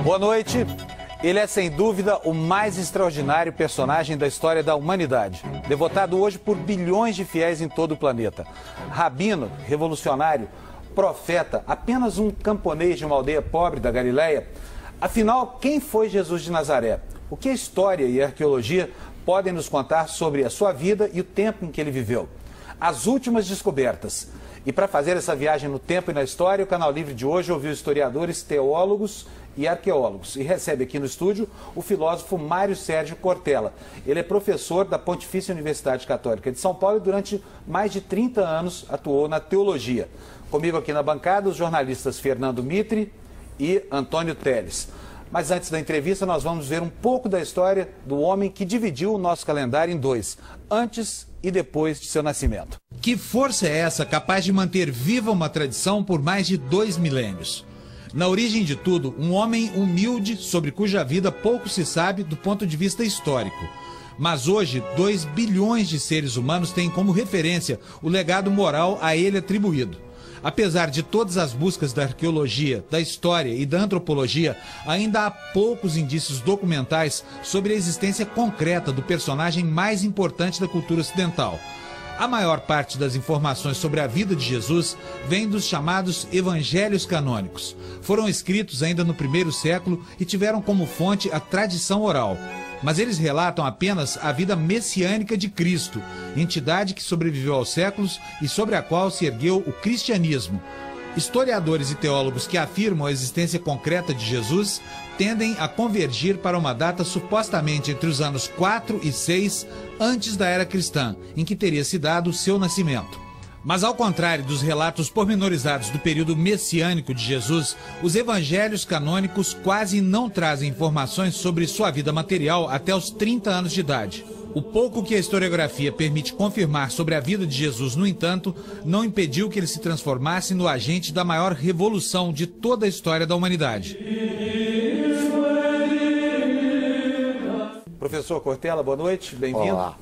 Boa noite. Ele é, sem dúvida, o mais extraordinário personagem da história da humanidade. Devotado hoje por bilhões de fiéis em todo o planeta. Rabino, revolucionário, profeta, apenas um camponês de uma aldeia pobre da Galileia. Afinal, quem foi Jesus de Nazaré? O que a história e a arqueologia podem nos contar sobre a sua vida e o tempo em que ele viveu? As últimas descobertas. E para fazer essa viagem no tempo e na história, o Canal Livre de hoje ouviu historiadores, teólogos e arqueólogos. E recebe aqui no estúdio o filósofo Mário Sérgio Cortella. Ele é professor da Pontifícia Universidade Católica de São Paulo e durante mais de 30 anos atuou na teologia. Comigo aqui na bancada os jornalistas Fernando Mitre e Antônio Teles. Mas antes da entrevista, nós vamos ver um pouco da história do homem que dividiu o nosso calendário em dois, antes e depois de seu nascimento. Que força é essa capaz de manter viva uma tradição por mais de 2 milênios? Na origem de tudo, um homem humilde sobre cuja vida pouco se sabe do ponto de vista histórico. Mas hoje, 2 bilhões de seres humanos têm como referência o legado moral a ele atribuído. Apesar de todas as buscas da arqueologia, da história e da antropologia, ainda há poucos indícios documentais sobre a existência concreta do personagem mais importante da cultura ocidental. A maior parte das informações sobre a vida de Jesus vem dos chamados evangelhos canônicos. Foram escritos ainda no primeiro século e tiveram como fonte a tradição oral. Mas eles relatam apenas a vida messiânica de Cristo, entidade que sobreviveu aos séculos e sobre a qual se ergueu o cristianismo. Historiadores e teólogos que afirmam a existência concreta de Jesus tendem a convergir para uma data supostamente entre os anos 4 e 6 antes da era cristã, em que teria se dado o seu nascimento. Mas ao contrário dos relatos pormenorizados do período messiânico de Jesus, os evangelhos canônicos quase não trazem informações sobre sua vida material até os 30 anos de idade. O pouco que a historiografia permite confirmar sobre a vida de Jesus, no entanto, não impediu que ele se transformasse no agente da maior revolução de toda a história da humanidade. Professor Cortella, boa noite, bem-vindo. Olá.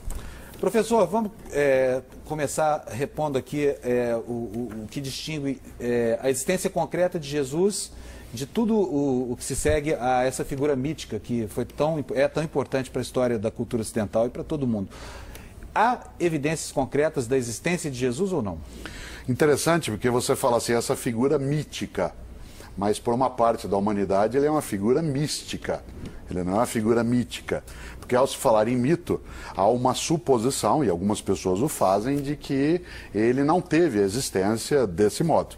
Professor, vamos começar repondo aqui o que distingue a existência concreta de Jesus de tudo o que se segue a essa figura mítica que é tão importante para a história da cultura ocidental e para todo mundo. Há evidências concretas da existência de Jesus ou não? Interessante, porque você fala assim, essa figura mítica, mas por uma parte da humanidade ele é uma figura mística, ele não é uma figura mítica. Porque ao se falar em mito, há uma suposição, e algumas pessoas o fazem, de que ele não teve existência desse modo.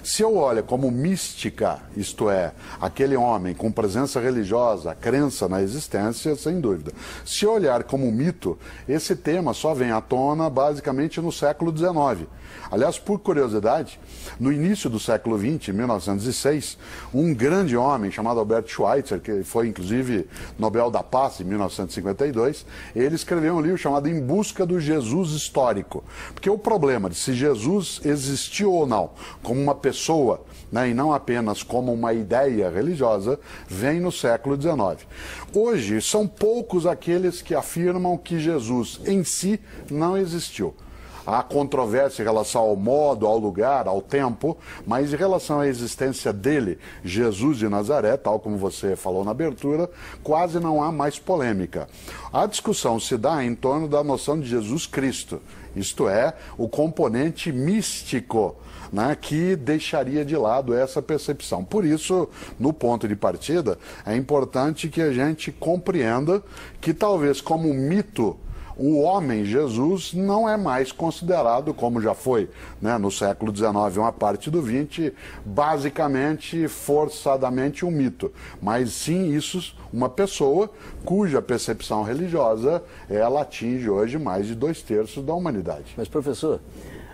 Se eu olho como mística, isto é, aquele homem com presença religiosa, crença na existência, sem dúvida. Se eu olhar como mito, esse tema só vem à tona basicamente no século XIX. Aliás, por curiosidade, no início do século XX, em 1906, um grande homem chamado Albert Schweitzer, que foi inclusive Nobel da Paz em 1952, ele escreveu um livro chamado Em Busca do Jesus Histórico. Porque o problema de se Jesus existiu ou não como uma pessoa, né, e não apenas como uma ideia religiosa, vem no século XIX. Hoje, são poucos aqueles que afirmam que Jesus em si não existiu. Há controvérsia em relação ao modo, ao lugar, ao tempo, mas em relação à existência dele, Jesus de Nazaré, tal como você falou na abertura, quase não há mais polêmica. A discussão se dá em torno da noção de Jesus Cristo, isto é, o componente místico, né, que deixaria de lado essa percepção. Por isso, no ponto de partida, é importante que a gente compreenda que talvez como mito, o homem Jesus não é mais considerado, como já foi, né, no século XIX, uma parte do XX, basicamente, forçadamente um mito. Mas sim, isso, uma pessoa cuja percepção religiosa, ela atinge hoje mais de 2/3 da humanidade. Mas, professor,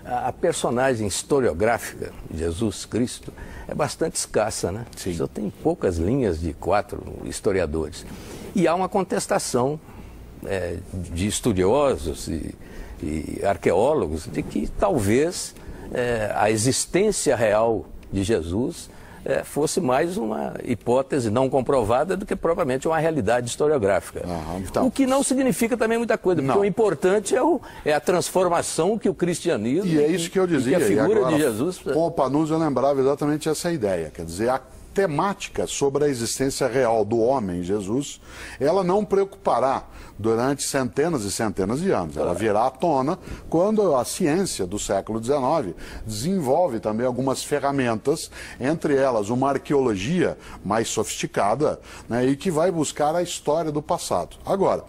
a personagem historiográfica de Jesus Cristo é bastante escassa, né? Sim. Só tem poucas linhas de 4 historiadores. E há uma contestação de estudiosos e arqueólogos de que talvez a existência real de Jesus fosse mais uma hipótese não comprovada do que propriamente uma realidade historiográfica. Então, o que não significa também muita coisa, porque o importante é a transformação que o cristianismo e é isso que eu dizia, que a figura agora, de Jesus... Com o Panuzzi eu lembrava exatamente essa ideia, quer dizer, temática sobre a existência real do homem, Jesus, ela não preocupará durante centenas e centenas de anos. Ela virá à tona quando a ciência do século XIX desenvolve também algumas ferramentas, entre elas uma arqueologia mais sofisticada, né, e que vai buscar a história do passado. Agora,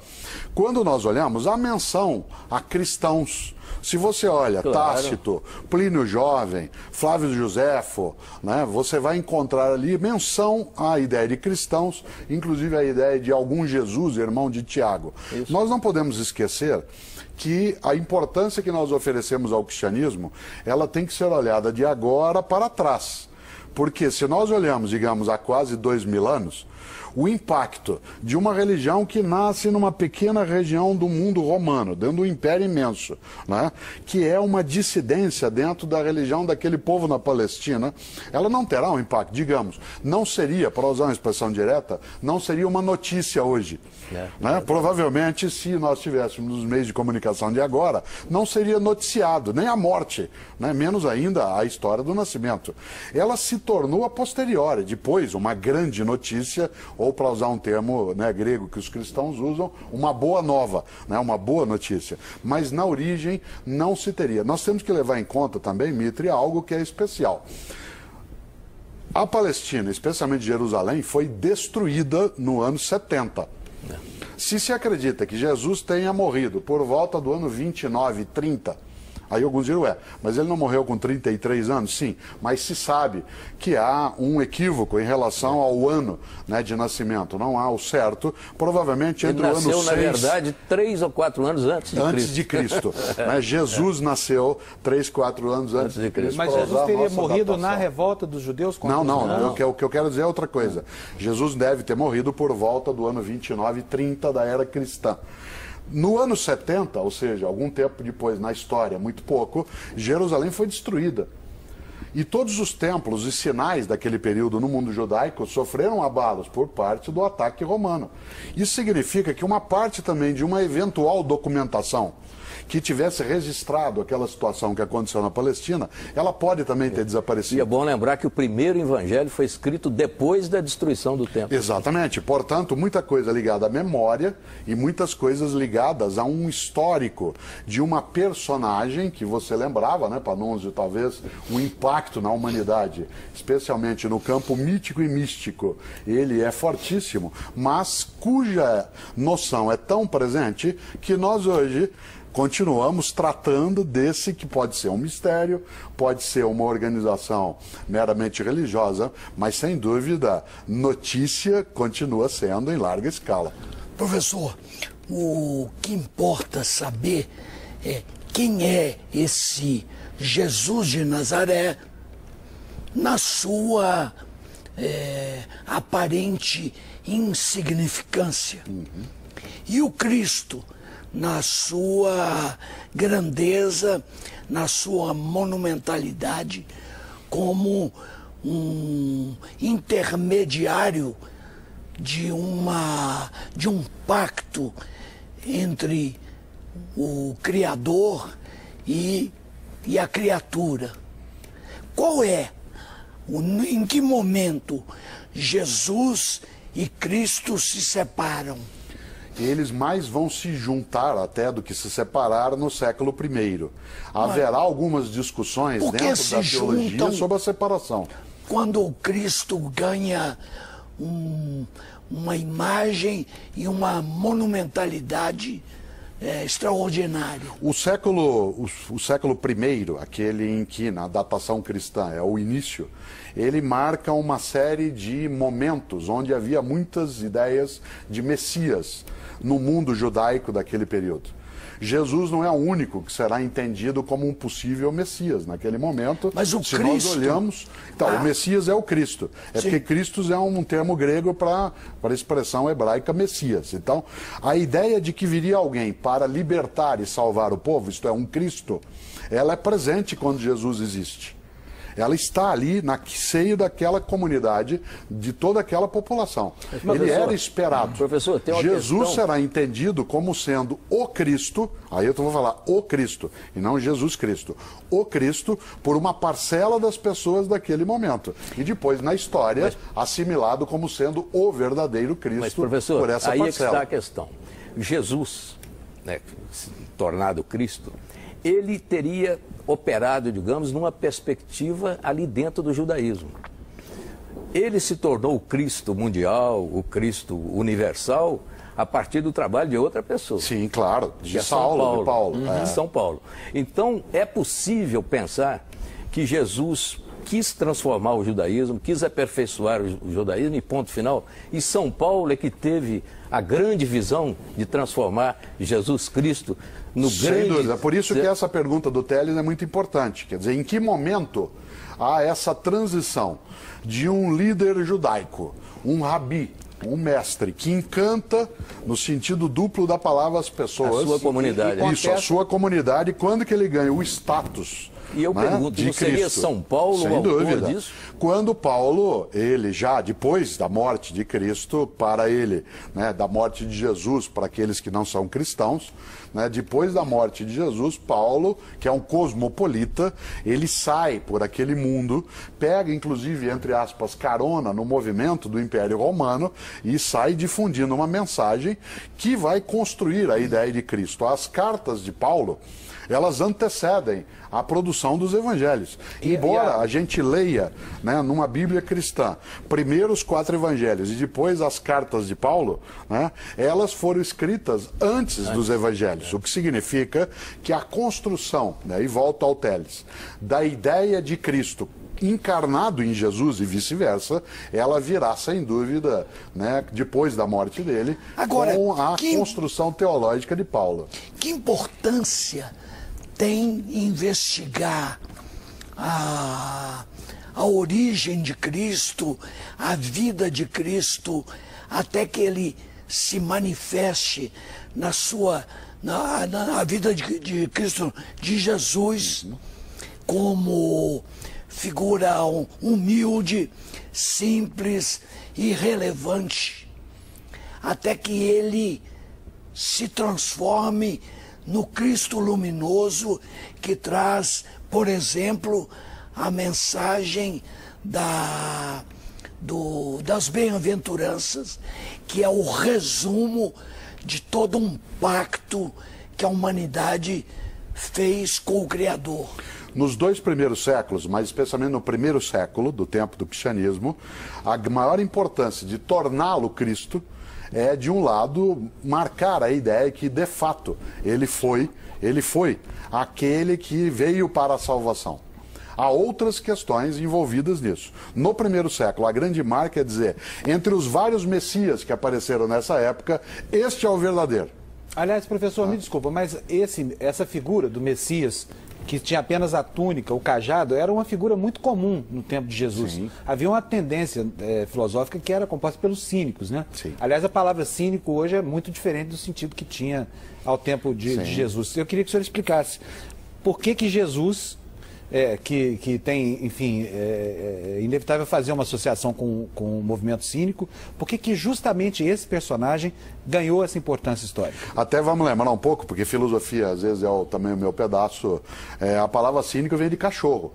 quando nós olhamos a menção a cristãos, se você olha Tácito, Plínio Jovem, Flávio Josefo, né, você vai encontrar ali menção à ideia de cristãos, inclusive a ideia de algum Jesus, irmão de Tiago. Isso. Nós não podemos esquecer que a importância que nós oferecemos ao cristianismo, ela tem que ser olhada de agora para trás. Porque se nós olhamos, digamos, há quase 2000 anos, o impacto de uma religião que nasce numa pequena região do mundo romano, dentro de um império imenso, né, que é uma dissidência dentro da religião daquele povo na Palestina, ela não terá um impacto, digamos, não seria, para usar uma expressão direta, não seria uma notícia hoje. Né? Provavelmente, se nós tivéssemos nos meios de comunicação de agora, não seria noticiado, nem a morte, né? Menos ainda a história do nascimento. Ela se tornou a posteriori, depois, uma grande notícia, ou para usar um termo, né, grego que os cristãos usam, uma boa nova, né, uma boa notícia. Mas na origem não se teria. Nós temos que levar em conta também, Mitre, algo que é especial. A Palestina, especialmente Jerusalém, foi destruída no ano 70. Se acredita que Jesus tenha morrido por volta do ano 29, 30, aí alguns dirão, mas ele não morreu com 33 anos? Sim, mas se sabe que há um equívoco em relação ao ano, né, de nascimento. Não há o certo, provavelmente entre o ano 6... Ele nasceu, na verdade, 3 ou 4 anos antes de Cristo. Né? Jesus nasceu 3, 4 anos antes de Cristo. Mas Jesus teria morrido na revolta dos judeus? Não. O que eu quero dizer é outra coisa. Jesus deve ter morrido por volta do ano 29, 30 da era cristã. No ano 70, ou seja, algum tempo depois na história, muito pouco, Jerusalém foi destruída. E todos os templos e sinais daquele período no mundo judaico sofreram abalos por parte do ataque romano. Isso significa que uma parte também de uma eventual documentação que tivesse registrado aquela situação que aconteceu na Palestina, ela pode também ter desaparecido. E é bom lembrar que o primeiro evangelho foi escrito depois da destruição do templo. Exatamente. Portanto, muita coisa ligada à memória e muitas coisas ligadas a um histórico de uma personagem que você lembrava, né, Panunzio, talvez um impacto na humanidade, especialmente no campo mítico e místico. Ele é fortíssimo, mas cuja noção é tão presente que nós hoje continuamos tratando desse que pode ser um mistério, pode ser uma organização meramente religiosa, mas sem dúvida notícia continua sendo em larga escala. Professor, o que importa saber é quem é esse Jesus de Nazaré na sua aparente insignificância. E o Cristo na sua grandeza, na sua monumentalidade, como um intermediário de um pacto entre o Criador e a criatura. Em que momento Jesus e Cristo se separam? Eles mais vão se juntar até do que se separar no século I. Haverá algumas discussões dentro da teologia sobre a separação. Quando o Cristo ganha uma imagem e uma monumentalidade extraordinária. O século I, aquele em que na datação cristã é o início, ele marca uma série de momentos onde havia muitas ideias de Messias no mundo judaico daquele período. Jesus não é o único que será entendido como um possível Messias naquele momento. Mas o se Cristo... nós olhamos... Então, o Messias é o Cristo. É Sim. Porque Cristo é um termo grego para a expressão hebraica Messias. Então, a ideia de que viria alguém para libertar e salvar o povo, isto é, um Cristo, ela é presente quando Jesus existe. ela está ali na seio daquela comunidade, de toda aquela população. Ele era esperado. Professor, tem uma Jesus questão... será entendido como sendo o Cristo, aí eu vou falar o Cristo, e não Jesus Cristo. O Cristo por uma parcela das pessoas daquele momento. E depois, na história, assimilado como sendo o verdadeiro Cristo. Mas, professor, por essa aí parcela. É que está a questão. Jesus, né, tornado Cristo, ele teria operado, digamos, numa perspectiva ali dentro do judaísmo. Ele se tornou o Cristo mundial, o Cristo universal, a partir do trabalho de outra pessoa. Sim, claro, de Saulo, de Paulo. De São Paulo. Então, é possível pensar que Jesus quis transformar o judaísmo, quis aperfeiçoar o judaísmo, e ponto final. E São Paulo é que teve a grande visão de transformar Jesus Cristo no grande... Sem dúvida. Por isso que essa pergunta do Teles é muito importante. Quer dizer, em que momento há essa transição de um líder judaico, um rabi, um mestre, que encanta, no sentido duplo da palavra, as pessoas... A sua comunidade. Isso, a sua comunidade, quando que ele ganha o status... E eu pergunto, não seria São Paulo Sem o autor dúvida. disso? Quando Paulo, ele já depois da morte de Cristo, para ele, né, da morte de Jesus, para aqueles que não são cristãos, né, depois da morte de Jesus, Paulo, que é um cosmopolita, ele sai por aquele mundo, pega inclusive, entre aspas, carona no movimento do Império Romano e sai difundindo uma mensagem que vai construir a ideia de Cristo. As cartas de Paulo, elas antecedem a produção dos evangelhos. Embora a gente leia, né, numa Bíblia cristã, primeiro os 4 evangelhos e depois as cartas de Paulo, né, elas foram escritas antes dos evangelhos, o que significa que a construção, né, e volto ao Teles, da ideia de Cristo encarnado em Jesus e vice-versa, ela virá, sem dúvida, né, depois da morte dele, agora, com a construção teológica de Paulo. Que importância tem investigar a origem de Cristo, a vida de Cristo, até que ele se manifeste na vida de Cristo, de Jesus, como figura humilde, simples e relevante, até que ele se transforme no Cristo luminoso que traz, por exemplo, a mensagem das bem-aventuranças, que é o resumo de todo um pacto que a humanidade fez com o Criador. Nos 2 primeiros séculos, mas especialmente no primeiro século, do tempo do cristianismo, a maior importância de torná-lo Cristo é, de um lado, marcar a ideia que, de fato, ele foi aquele que veio para a salvação. Há outras questões envolvidas nisso. No primeiro século, a grande marca é dizer, entre os vários messias que apareceram nessa época, este é o verdadeiro. Aliás, professor, me desculpa, mas essa figura do Messias, que tinha apenas a túnica, o cajado, era uma figura muito comum no tempo de Jesus. Sim. Havia uma tendência filosófica que era composta pelos cínicos, né? Sim. Aliás, a palavra cínico hoje é muito diferente do sentido que tinha ao tempo de Jesus. Eu queria que o senhor explicasse por que Jesus, que tem, enfim, inevitável fazer uma associação com o movimento cínico, por que justamente esse personagem ganhou essa importância histórica? Até vamos lembrar um pouco, porque filosofia às vezes é também o meu pedaço, a palavra cínico vem de cachorro.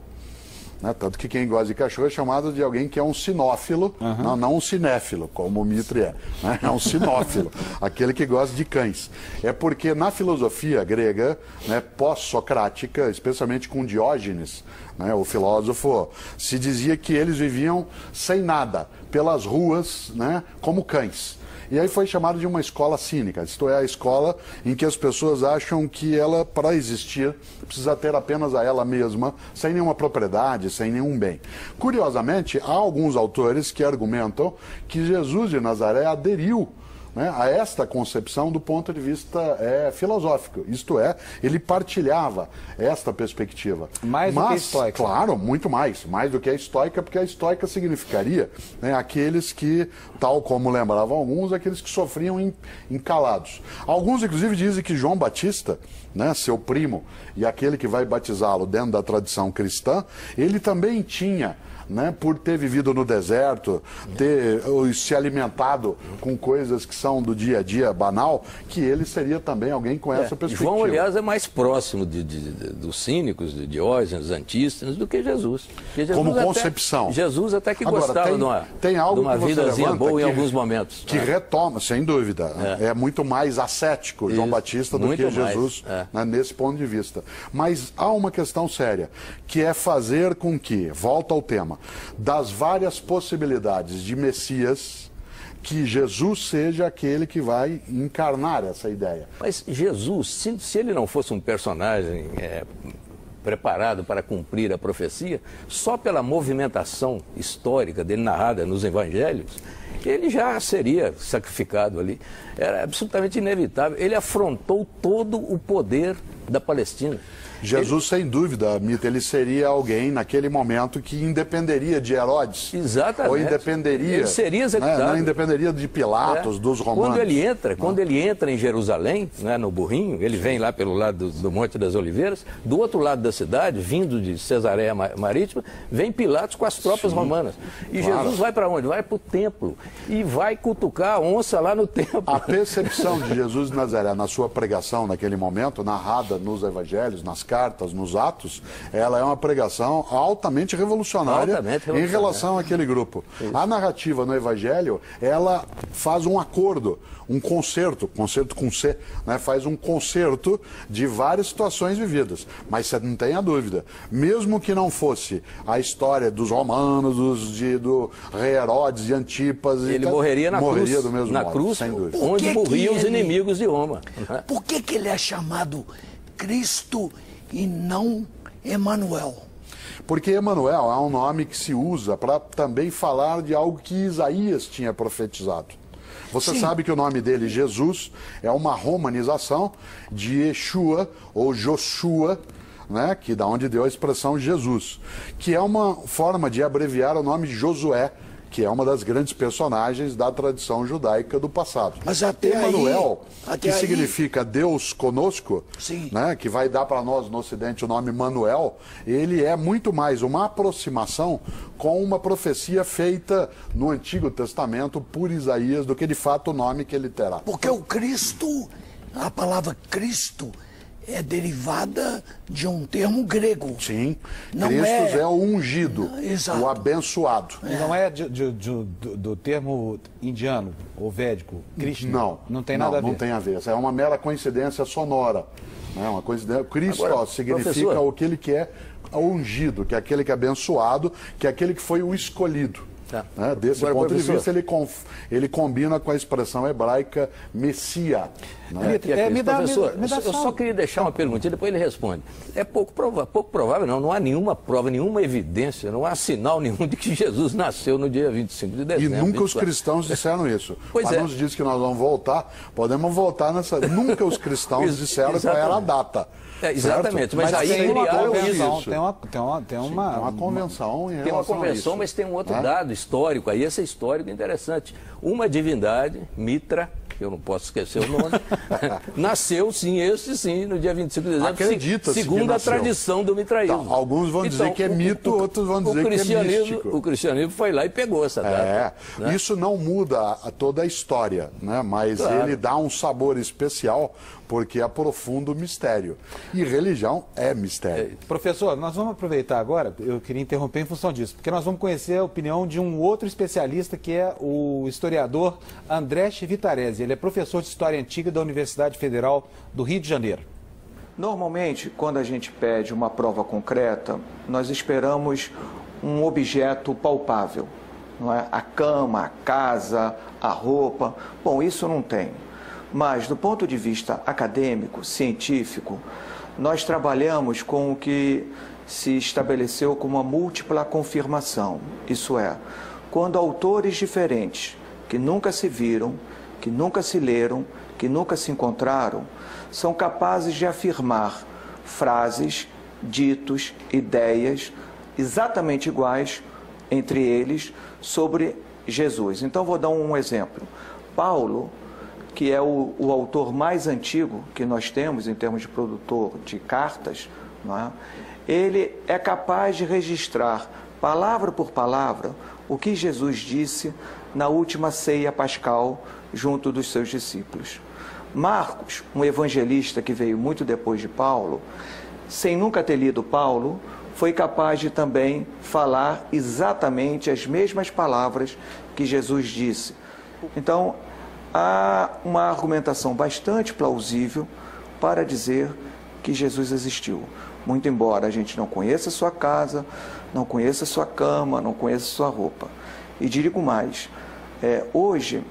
Né? Tanto que quem gosta de cachorro é chamado de alguém que é um sinófilo, não um cinéfilo, como o Mitre é. Né? É um sinófilo, aquele que gosta de cães. É porque na filosofia grega, né, pós-socrática, especialmente com Diógenes, né, o filósofo, se dizia que eles viviam sem nada, pelas ruas, né, como cães. E aí foi chamado de uma escola cínica, isto é, a escola em que as pessoas acham que ela, para existir, precisa ter apenas a ela mesma, sem nenhuma propriedade, sem nenhum bem. Curiosamente, há alguns autores que argumentam que Jesus de Nazaré aderiu né, a esta concepção do ponto de vista filosófico. Isto é, ele partilhava esta perspectiva. Mais do que a estoica. Claro, muito mais do que a estoica, porque a estoica significaria, né, aqueles que, tal como lembravam alguns, aqueles que sofriam encalados. Alguns, inclusive, dizem que João Batista, né, seu primo, e aquele que vai batizá-lo dentro da tradição cristã, ele também tinha, né, por ter vivido no deserto, ter se alimentado com coisas que são do dia a dia banal, que ele seria também alguém com essa perspectiva. João, aliás, é mais próximo dos cínicos, de Diógenes, Antístenes, do que Jesus. Jesus como concepção. Jesus até que gostava tem algo de uma vidazinha boa em alguns momentos. Que retoma, sem dúvida. É muito mais ascético João Batista do que Jesus, né, nesse ponto de vista. Mas há uma questão séria, que é fazer com que, volta ao tema, das várias possibilidades de Messias, que Jesus seja aquele que vai encarnar essa ideia. Mas Jesus, se ele não fosse um personagem preparado para cumprir a profecia, só pela movimentação histórica dele narrada nos evangelhos, ele já seria sacrificado ali. Era absolutamente inevitável. Ele afrontou todo o poder da Palestina. Jesus, sem dúvida, Mito, ele seria alguém naquele momento que independeria de Herodes. Exatamente. Ou independeria. Ele seria executado. Né, não independeria de Pilatos, dos romanos. Quando ele entra em Jerusalém, né, no burrinho, ele vem lá pelo lado do Monte das Oliveiras, do outro lado da cidade, vindo de Cesareia Marítima, vem Pilatos com as tropas romanas. E Jesus vai para onde? Vai para o templo e vai cutucar a onça lá no templo. A percepção de Jesus de Nazaré na sua pregação naquele momento, narrada nos evangelhos, nas cartas, nos Atos, ela é uma pregação altamente revolucionária em relação àquele grupo. Isso. A narrativa no Evangelho, ela faz um acordo, um concerto com C, né, faz um concerto de várias situações vividas. Mas você não tenha dúvida, mesmo que não fosse a história dos romanos, do rei Herodes e Antipas... Ele morreria na cruz, do mesmo modo, cruz, sem dúvida. onde morriam os inimigos de Roma. Por que ele é chamado Cristo e não Emanuel? Porque Emanuel é um nome que se usa para também falar de algo que Isaías tinha profetizado. Você sabe que o nome dele, Jesus, é uma romanização de Yeshua ou Joshua, né, que da onde deu a expressão Jesus, que é uma forma de abreviar o nome de Josué, que é uma das grandes personagens da tradição judaica do passado. Mas até Emanuel, que aí significa Deus conosco, né, que vai dar para nós no Ocidente o nome Manuel, ele é muito mais uma aproximação com uma profecia feita no Antigo Testamento por Isaías do que de fato o nome que ele terá. Porque o Cristo, a palavra Cristo, é derivada de um termo grego. Sim, não Cristo é o ungido, exato, o abençoado. Não é do termo indiano ou védico, Krishna? Não tem nada a ver. Não tem a ver. É uma mera coincidência sonora. Né? Uma coincidência. Cristo significa aquele que é ungido, que é aquele que é abençoado, que é aquele que foi o escolhido. Né? Desse ponto de vista, ele combina com a expressão hebraica Messia. Né? Eu só queria deixar uma perguntinha, depois ele responde. É pouco provável, não há nenhuma prova, nenhuma evidência, não há sinal nenhum de que Jesus nasceu no dia 25 de dezembro. E nunca os cristãos disseram isso. Pois nos diz que nós vamos voltar, podemos voltar nessa... Nunca os cristãos disseram qual era a data. Exatamente, mas aí tem uma criaram convenção, isso. Tem uma convenção em relação a isso. Tem uma convenção, mas tem um outro dado histórico, aí esse é histórico interessante. Uma divindade, Mitra, que eu não posso esquecer o nome, nasceu sim, no dia 25 de dezembro, acredita-se segundo a tradição do mitraísmo. Então, alguns vão dizer que é mito, outros vão dizer que é místico. O cristianismo foi lá e pegou essa data. Né? Isso não muda toda a história, né? Mas ele dá um sabor especial porque aprofunda o mistério. E religião é mistério. Professor, nós vamos aproveitar agora, eu queria interromper em função disso, porque nós vamos conhecer a opinião de um outro especialista, que é o historiador André Chivitarese. Ele é professor de História Antiga da Universidade Federal do Rio de Janeiro. Normalmente, quando a gente pede uma prova concreta, nós esperamos um objeto palpável, não é? A cama, a casa, a roupa. Bom, isso não tem. Mas, do ponto de vista acadêmico, científico, nós trabalhamos com o que se estabeleceu como a múltipla confirmação. Isso é, quando autores diferentes, que nunca se viram, que nunca se leram, que nunca se encontraram, são capazes de afirmar frases, ditos, ideias exatamente iguais entre eles sobre Jesus. Então vou dar um exemplo. Paulo, que é o autor mais antigo que nós temos em termos de produtor de cartas, não é? Ele é capaz de registrar, palavra por palavra, o que Jesus disse na última ceia pascal junto dos seus discípulos. Marcos, um evangelista que veio muito depois de Paulo, sem nunca ter lido Paulo, foi capaz de também falar exatamente as mesmas palavras que Jesus disse. Então, há uma argumentação bastante plausível para dizer que Jesus existiu. Muito embora a gente não conheça sua casa, não conheça sua cama, não conheça sua roupa. E digo mais, hoje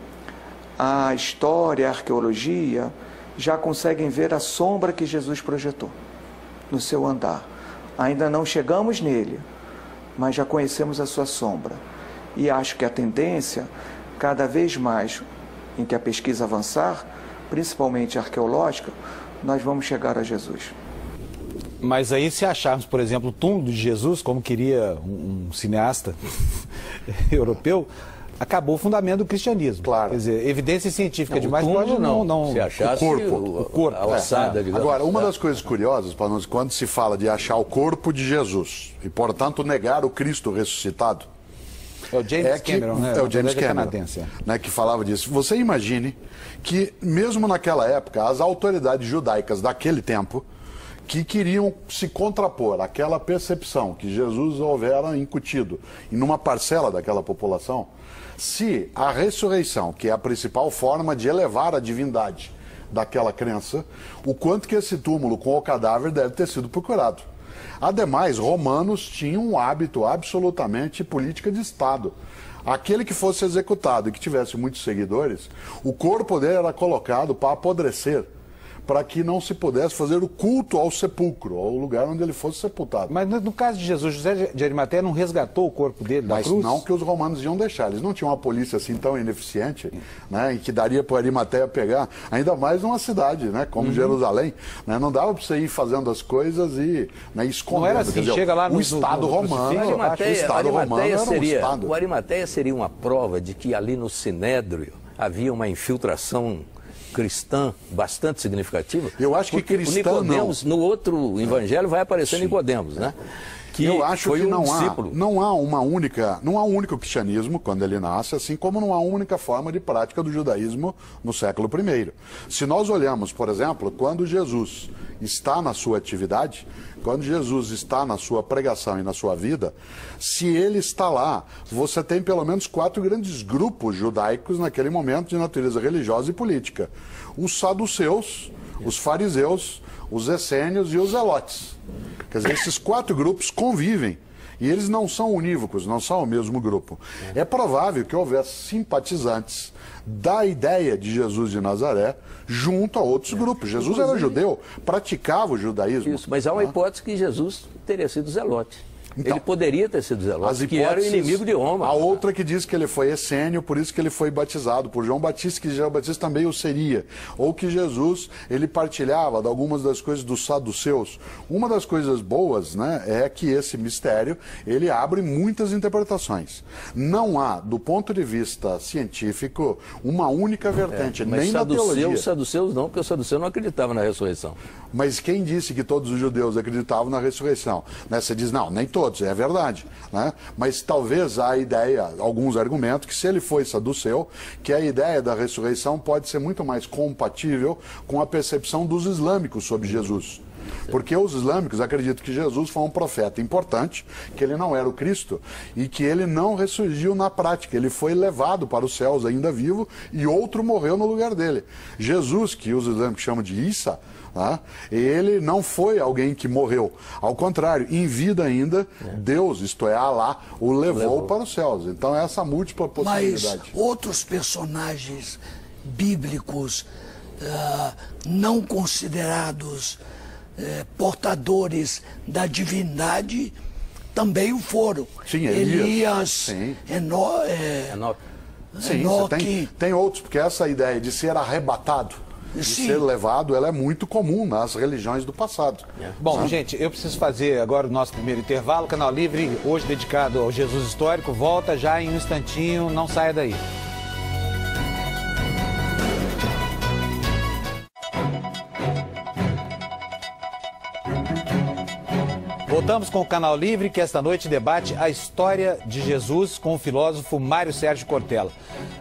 a história, a arqueologia já conseguem ver a sombra que Jesus projetou no seu andar. Ainda não chegamos nele, mas já conhecemos a sua sombra. E acho que a tendência, cada vez mais em que a pesquisa avançar, principalmente arqueológica, nós vamos chegar a Jesus. Mas aí, se acharmos, por exemplo, o túmulo de Jesus, como queria um cineasta europeu, acabou o fundamento do cristianismo. Claro. Quer dizer, evidência científica demais túmulo, pode não... Se achasse o corpo. a ossada, digamos. Agora, uma das coisas curiosas, para nós, quando se fala de achar o corpo de Jesus e, portanto, negar o Cristo ressuscitado, É o James Cameron, né? É o James Cameron, canadense, né, que falava disso. Você imagine que, mesmo naquela época, as autoridades judaicas daquele tempo, que queriam se contrapor àquela percepção que Jesus houvera incutido em uma parcela daquela população, se a ressurreição, que é a principal forma de elevar a divindade daquela crença, o quanto que esse túmulo com o cadáver deve ter sido procurado. Ademais, romanos tinham um hábito absolutamente política de Estado. Aquele que fosse executado e que tivesse muitos seguidores, o corpo dele era colocado para apodrecer, para que não se pudesse fazer o culto ao sepulcro, ao lugar onde ele fosse sepultado. Mas no caso de Jesus, José de Arimateia não resgatou o corpo dele da cruz? Mas não que os romanos iam deixar. Eles não tinham uma polícia assim tão ineficiente, né, em que daria para Arimateia pegar, ainda mais numa cidade, né, como Jerusalém. Né, não dava para você ir fazendo as coisas e, né, escondendo. Não era assim, quer dizer, chega lá no o Estado romano. O Estado romano era um Estado. O Arimateia seria uma prova de que ali no Sinédrio havia uma infiltração cristã bastante significativa. Eu acho que cristã Nicodemos, no outro evangelho vai aparecer Nicodemos, né? Que eu acho foi que não há um único cristianismo quando ele nasce, assim como não há uma única forma de prática do judaísmo no século I. Se nós olhamos, por exemplo, quando Jesus está na sua atividade, quando Jesus está na sua pregação e na sua vida, se ele está lá, você tem pelo menos 4 grandes grupos judaicos naquele momento de natureza religiosa e política. Os saduceus, os fariseus, os essênios e os zelotes. Quer dizer, esses 4 grupos convivem. E eles não são unívocos, não são o mesmo grupo. É provável que houvesse simpatizantes da ideia de Jesus de Nazaré junto a outros grupos. Jesus era judeu, praticava o judaísmo. Isso, mas há uma hipótese que Jesus teria sido zelote. Então, ele poderia ter sido zelote, que era o inimigo de Roma. A outra que diz que ele foi essênio, por isso que ele foi batizado por João Batista, que João Batista também o seria. Ou que Jesus, ele partilhava de algumas das coisas dos saduceus. Uma das coisas boas, né, é que esse mistério, ele abre muitas interpretações. Não há, do ponto de vista científico, uma única vertente, nem na teologia. Os saduceus não, porque os saduceus não acreditavam na ressurreição. Mas quem disse que todos os judeus acreditavam na ressurreição? Né? Você diz, não, nem todos, é verdade. Né? Mas talvez há ideia, alguns argumentos, que se ele foi saduceu, que a ideia da ressurreição pode ser muito mais compatível com a percepção dos islâmicos sobre Jesus. Porque os islâmicos acreditam que Jesus foi um profeta importante, que ele não era o Cristo e que ele não ressurgiu na prática, ele foi levado para os céus ainda vivo e outro morreu no lugar dele. Jesus, que os islâmicos chamam de Isa, tá? Ele não foi alguém que morreu. Ao contrário, em vida ainda, Deus, isto é, Alá, o levou para os céus. Então é essa múltipla possibilidade. Mas outros personagens bíblicos não considerados portadores da divindade também o foram. Sim, Elias, sim. Sim, tem outros, porque essa ideia de ser arrebatado, de ser levado, ela é muito comum nas religiões do passado. Bom, gente, eu preciso fazer agora o nosso primeiro intervalo. Canal Livre, hoje dedicado ao Jesus Histórico, volta já em um instantinho, não saia daí. Voltamos com o Canal Livre, que esta noite debate a história de Jesus com o filósofo Mário Sérgio Cortella.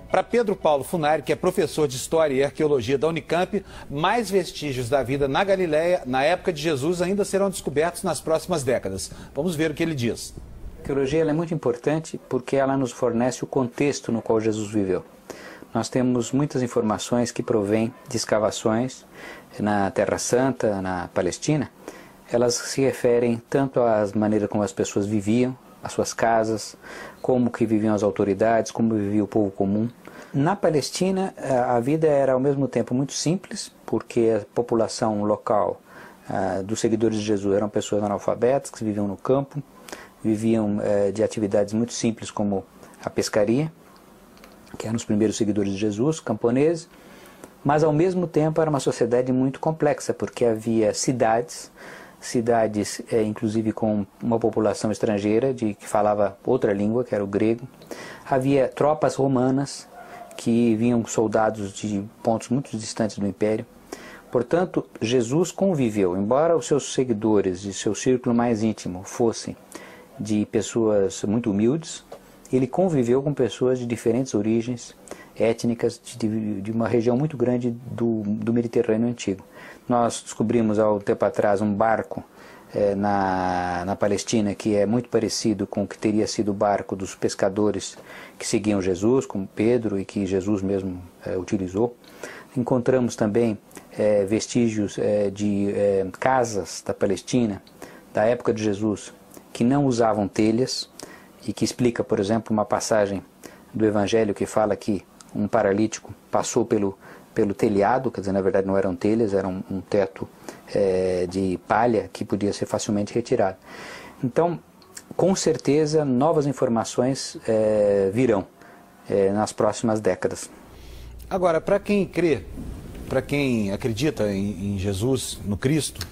Para Pedro Paulo Funari, que é professor de História e Arqueologia da Unicamp, mais vestígios da vida na Galileia, na época de Jesus, ainda serão descobertos nas próximas décadas. Vamos ver o que ele diz. A arqueologia é muito importante porque ela nos fornece o contexto no qual Jesus viveu. Nós temos muitas informações que provêm de escavações na Terra Santa, na Palestina. Elas se referem tanto às maneiras como as pessoas viviam, as suas casas, como que viviam as autoridades, como vivia o povo comum. Na Palestina, a vida era ao mesmo tempo muito simples, porque a população local dos seguidores de Jesus eram pessoas analfabetas que viviam no campo, viviam de atividades muito simples como a pescaria, que eram os primeiros seguidores de Jesus, camponeses, mas ao mesmo tempo era uma sociedade muito complexa, porque havia cidades inclusive com uma população estrangeira que falava outra língua, que era o grego. Havia tropas romanas que vinham soldados de pontos muito distantes do Império. Portanto, Jesus conviveu, embora os seus seguidores e seu círculo mais íntimo fossem de pessoas muito humildes, ele conviveu com pessoas de diferentes origens étnicas, de uma região muito grande do Mediterrâneo Antigo. Nós descobrimos há um tempo atrás um barco na Palestina que é muito parecido com o que teria sido o barco dos pescadores que seguiam Jesus, como Pedro, e que Jesus mesmo utilizou. Encontramos também vestígios de casas da Palestina, da época de Jesus, que não usavam telhas, e que explica, por exemplo, uma passagem do Evangelho que fala que um paralítico passou pelo telhado, quer dizer, na verdade não eram telhas, era um teto de palha que podia ser facilmente retirado. Então, com certeza, novas informações virão nas próximas décadas. Agora, para quem crê, para quem acredita em Jesus, no Cristo,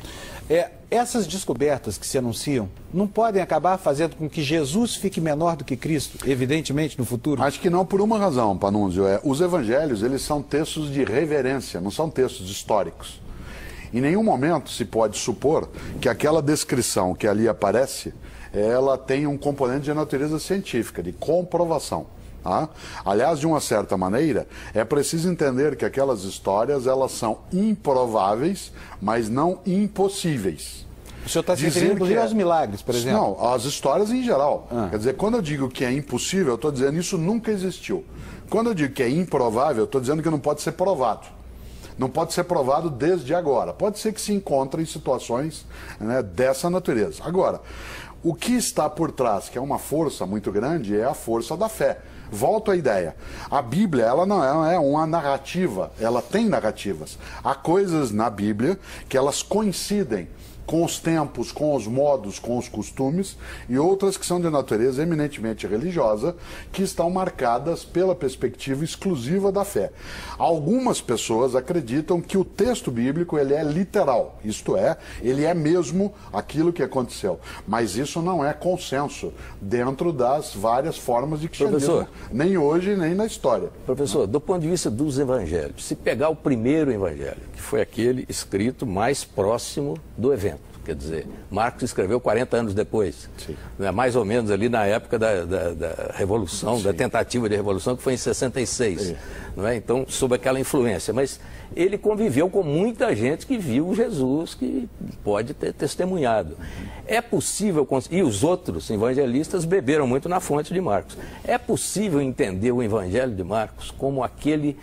essas descobertas que se anunciam não podem acabar fazendo com que Jesus fique menor do que Cristo, evidentemente, no futuro? Acho que não, por uma razão, Panunzio. Os evangelhos, eles são textos de reverência, não são textos históricos. Em nenhum momento se pode supor que aquela descrição que ali aparece, ela tem um componente de natureza científica, de comprovação. Tá? Aliás, de uma certa maneira, é preciso entender que aquelas histórias, elas são improváveis, mas não impossíveis. O senhor está se referindo, inclusive, aos milagres, por exemplo? Não, às histórias em geral. Quer dizer, quando eu digo que é impossível, eu estou dizendo que isso nunca existiu. Quando eu digo que é improvável, eu estou dizendo que não pode ser provado. Não pode ser provado desde agora. Pode ser que se encontre em situações, né, dessa natureza. Agora, o que está por trás, que é uma força muito grande, é a força da fé. Volto à ideia. A Bíblia, ela não é uma narrativa, ela tem narrativas. Há coisas na Bíblia que elas coincidem com os tempos, com os modos, com os costumes, e outras que são de natureza eminentemente religiosa, que estão marcadas pela perspectiva exclusiva da fé. Algumas pessoas acreditam que o texto bíblico ele é literal, isto é, ele é mesmo aquilo que aconteceu. Mas isso não é consenso dentro das várias formas de cristianismo, nem hoje, nem na história. Professor, do ponto de vista dos evangelhos, se pegar o primeiro evangelho, que foi aquele escrito mais próximo do evento, quer dizer, Marcos escreveu 40 anos depois, né, mais ou menos ali na época da Revolução, da tentativa de Revolução, que foi em 66, não é? Então, sob aquela influência, mas ele conviveu com muita gente que viu Jesus, que pode ter testemunhado. É possível, e os outros evangelistas beberam muito na fonte de Marcos, é possível entender o evangelho de Marcos como aquele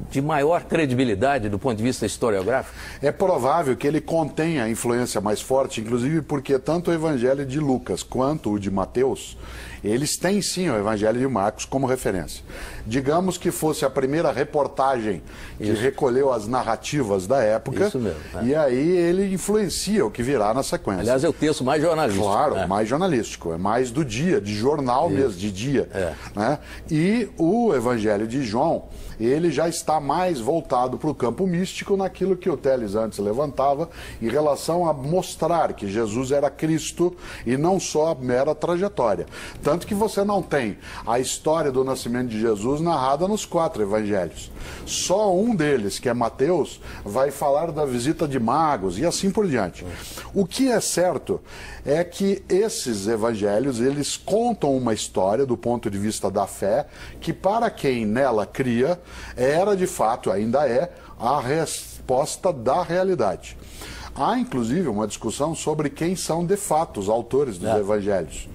de maior credibilidade do ponto de vista historiográfico? É provável que ele contenha a influência mais forte, inclusive porque tanto o Evangelho de Lucas quanto o de Mateus, eles têm sim o Evangelho de Marcos como referência. Digamos que fosse a primeira reportagem que recolheu as narrativas da época, Isso mesmo, né? E aí ele influencia o que virá na sequência. Aliás, é o texto mais jornalístico. Claro, né? mais jornalístico, é mais do dia, de jornal mesmo, de dia. Né? E o Evangelho de João, ele já está mais voltado para o campo místico naquilo que o Teles antes levantava em relação a mostrar que Jesus era Cristo e não só a mera trajetória. Tanto que você não tem a história do nascimento de Jesus narrada nos 4 evangelhos. Só um deles, que é Mateus, vai falar da visita de magos e assim por diante. O que é certo é que esses evangelhos, eles contam uma história do ponto de vista da fé, que para quem nela cria, era de fato, ainda é, a resposta da realidade. Há inclusive uma discussão sobre quem são de fato os autores dos evangelhos.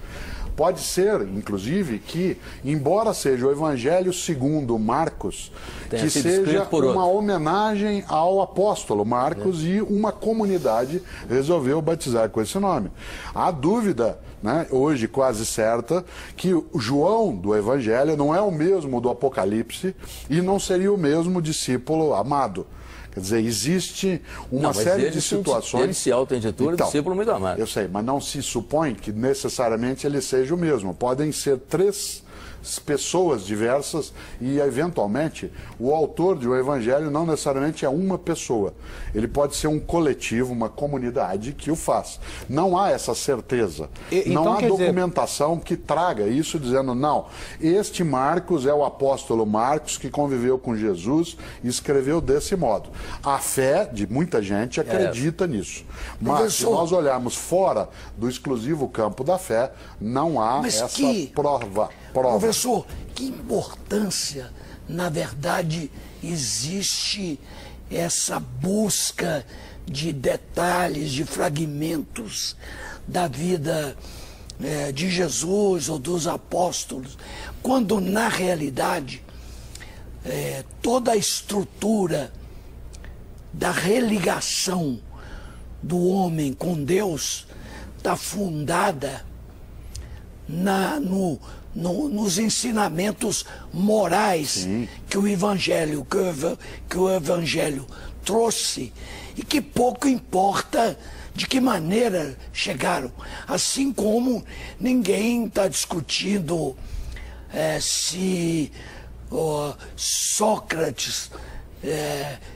Pode ser, inclusive, que, embora seja o Evangelho segundo Marcos, que seja uma homenagem ao apóstolo Marcos e uma comunidade resolveu batizar com esse nome. Há dúvida, né, hoje quase certa, que o João do Evangelho não é o mesmo do Apocalipse e não seria o mesmo discípulo amado. Quer dizer, existe uma série de situações... Ele se auto-intitula discípulo muito amado. Eu sei, mas não se supõe que necessariamente ele seja o mesmo. Podem ser 3 pessoas diversas e, eventualmente, o autor de um evangelho não necessariamente é uma pessoa. Ele pode ser um coletivo, uma comunidade que o faz. Não há essa certeza. Não então, há documentação que traga isso dizendo, não, este Marcos é o apóstolo Marcos que conviveu com Jesus e escreveu desse modo. A fé de muita gente acredita nisso. Mas se nós olharmos fora do exclusivo campo da fé, não há essa prova. Professor, que importância, na verdade, existe essa busca de detalhes, de fragmentos da vida de Jesus ou dos apóstolos, quando, na realidade, toda a estrutura da religação do homem com Deus está fundada nos ensinamentos morais que o Evangelho trouxe e que pouco importa de que maneira chegaram. Assim como ninguém está discutindo se Sócrates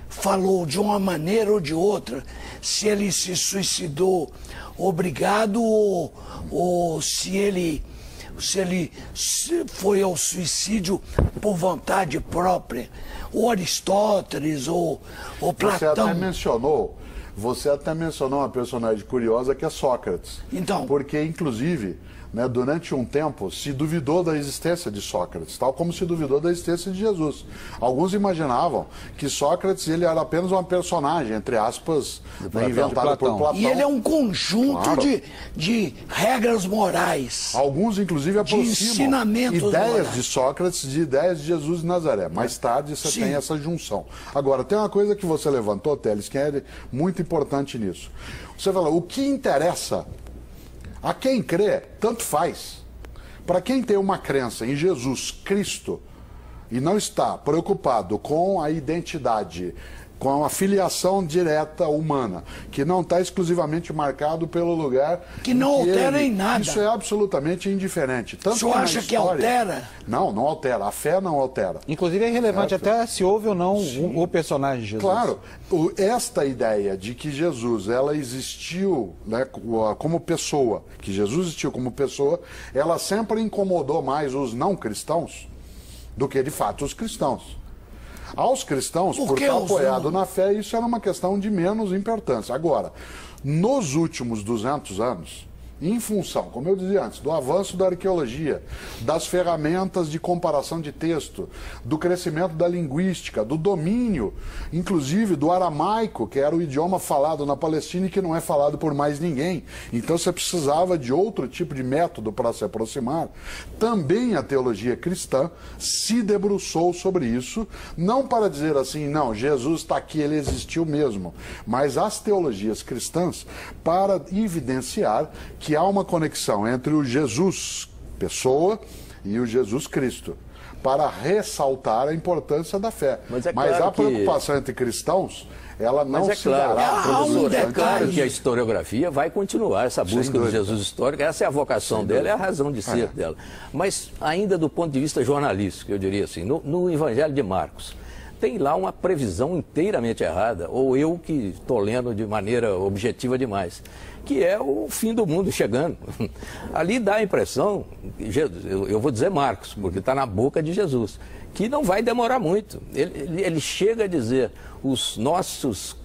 falou de uma maneira ou de outra, se ele se suicidou obrigado ou se ele foi ao suicídio por vontade própria, ou Aristóteles, ou Platão. Você até mencionou uma personagem curiosa que é Sócrates. Então, porque, inclusive, né, durante um tempo se duvidou da existência de Sócrates, tal como se duvidou da existência de Jesus. Alguns imaginavam que Sócrates ele era apenas uma personagem, entre aspas, inventado por Platão. E ele é um conjunto de regras morais. Alguns, inclusive, aproximam ideias morais de Sócrates de ideias de Jesus de Nazaré. Mais tarde você tem essa junção. Agora, tem uma coisa que você levantou, Teles, que é muito importante nisso. Você fala, o que interessa a quem crê, tanto faz. Para quem tem uma crença em Jesus Cristo e não está preocupado com a identidade, com a filiação direta humana, que não está exclusivamente marcado pelo lugar... Que não altera em nada. Isso é absolutamente indiferente. Tanto o senhor acha que altera? Não, não altera. A fé não altera. Inclusive é irrelevante até se houve ou não o personagem de Jesus. Claro. Esta ideia de que Jesus ela existiu, né, como pessoa, que Jesus existiu como pessoa, ela sempre incomodou mais os não cristãos do que, de fato, os cristãos. Aos cristãos, por estar apoiado na fé, isso era uma questão de menos importância. Agora, nos últimos 200 anos, em função, como eu dizia antes, do avanço da arqueologia, das ferramentas de comparação de texto, do crescimento da linguística, do domínio, inclusive do aramaico, que era o idioma falado na Palestina e que não é falado por mais ninguém. Então você precisava de outro tipo de método para se aproximar. Também a teologia cristã se debruçou sobre isso, não para dizer assim, não, Jesus está aqui, ele existiu mesmo, mas as teologias cristãs para evidenciar que há uma conexão entre o Jesus, pessoa, e o Jesus Cristo, para ressaltar a importância da fé. Mas a preocupação entre cristãos, ela não se dará. Professor, é claro que a historiografia vai continuar essa busca do Jesus histórico, essa é a vocação dela, é a razão de ser dela. Mas ainda do ponto de vista jornalístico, eu diria assim, no Evangelho de Marcos, tem lá uma previsão inteiramente errada, ou eu que estou lendo de maneira objetiva demais, que é o fim do mundo chegando. Ali dá a impressão, eu vou dizer Marcos, porque está na boca de Jesus, que não vai demorar muito. Ele chega a dizer, os nossos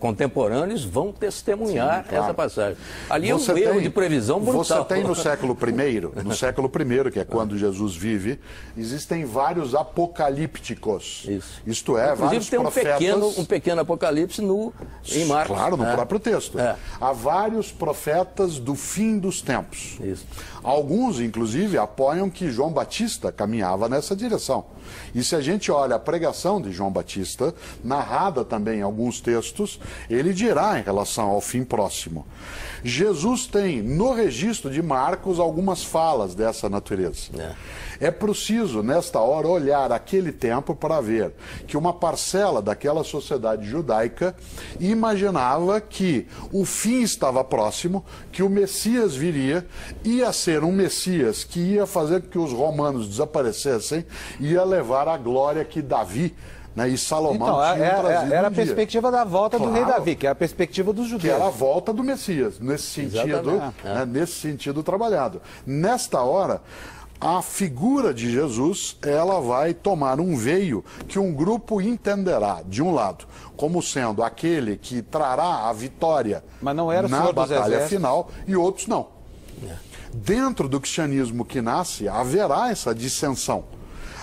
contemporâneos vão testemunhar essa passagem. Ali é um erro de previsão brutal. Você tem no século I, que é quando Jesus vive, existem vários apocalípticos. Isto é, vários profetas... Inclusive tem um pequeno apocalipse em Marcos. Claro, no próprio texto. Há vários profetas do fim dos tempos. Alguns, inclusive, apoiam que João Batista caminhava nessa direção. E se a gente olha a pregação de João Batista, narrada também em alguns textos, ele dirá em relação ao fim próximo. Jesus tem, no registro de Marcos, algumas falas dessa natureza. É preciso, nesta hora, olhar aquele tempo para ver que uma parcela daquela sociedade judaica imaginava que o fim estava próximo, que o Messias viria, ia ser um Messias que ia fazer com que os romanos desaparecessem, ia levar a glória que Davi, né, e Salomão tinham trazido. Era a perspectiva da volta do rei Davi, que é a perspectiva dos judeus. Que era a volta do Messias, nesse sentido trabalhado. Nesta hora, a figura de Jesus, ela vai tomar um veio que um grupo entenderá, de um lado, como sendo aquele que trará a vitória na batalha final, e outros não. Dentro do cristianismo que nasce, haverá essa dissensão.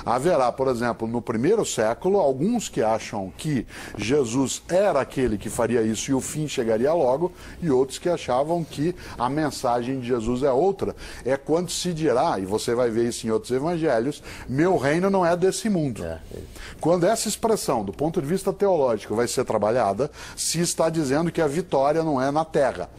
Haverá, por exemplo, no primeiro século, alguns que acham que Jesus era aquele que faria isso e o fim chegaria logo, e outros que achavam que a mensagem de Jesus é outra. É quando se dirá, e você vai ver isso em outros evangelhos, meu reino não é desse mundo. Quando essa expressão, do ponto de vista teológico, vai ser trabalhada, se está dizendo que a vitória não é na terra.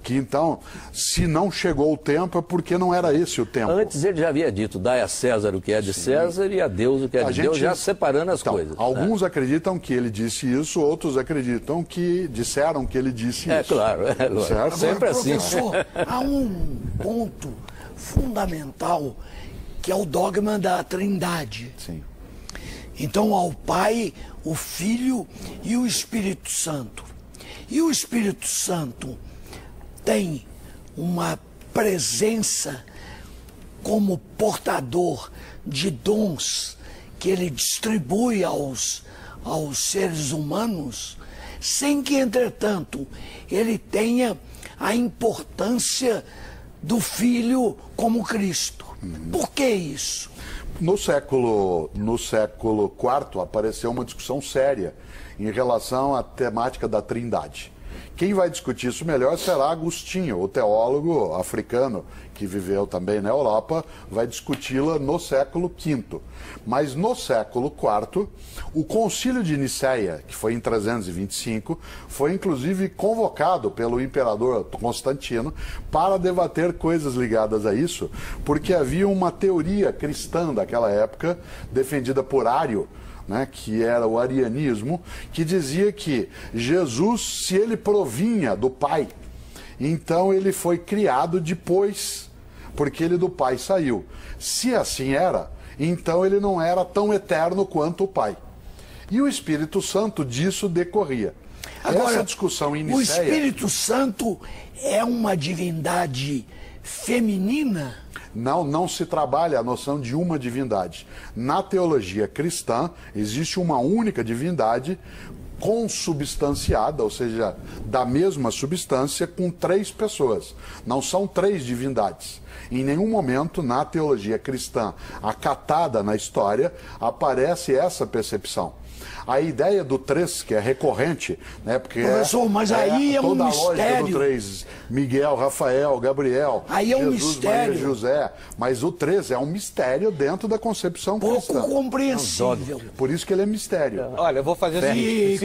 Que então, se não chegou o tempo, é porque não era esse o tempo. Antes ele já havia dito, dai a César o que é de César e a Deus o que é de Deus, já separando as coisas. Alguns acreditam que ele disse isso, outros acreditam que disseram que ele disse isso. É claro, certo? Sempre assim. Professor, há um ponto fundamental que é o dogma da Trindade. Sim. Então, ao Pai, o Filho e o Espírito Santo. E o Espírito Santo tem uma presença como portador de dons que ele distribui aos seres humanos, sem que, entretanto, ele tenha a importância do Filho como Cristo. Por que isso? No século IV apareceu uma discussão séria em relação à temática da Trindade. Quem vai discutir isso melhor será Agostinho, o teólogo africano que viveu também na Europa, vai discuti-la no século V. Mas no século IV, o Concílio de Nicéia, que foi em 325, foi inclusive convocado pelo imperador Constantino para debater coisas ligadas a isso, porque havia uma teoria cristã daquela época, defendida por Ário, né, que era o arianismo, que dizia que Jesus, se ele provinha do Pai, então ele foi criado depois, porque ele do Pai saiu. Se assim era, então ele não era tão eterno quanto o Pai. E o Espírito Santo disso decorria. Agora, essa discussão em Nicéia... O Espírito Santo é uma divindade feminina? Não se trabalha a noção de uma divindade. Na teologia cristã, existe uma única divindade consubstanciada, ou seja, da mesma substância, com 3 pessoas. Não são 3 divindades. Em nenhum momento na teologia cristã acatada na história aparece essa percepção. A ideia do 3, que é recorrente, né? Porque professor, mas aí é um toda mistério. A lógica do 3, Miguel, Rafael, Gabriel, aí é um Jesus, mistério. Maria, José, mas o 3 é um mistério dentro da concepção cristã. Pouco compreensível. Por isso que ele é mistério. Olha, eu vou fazer o seguinte,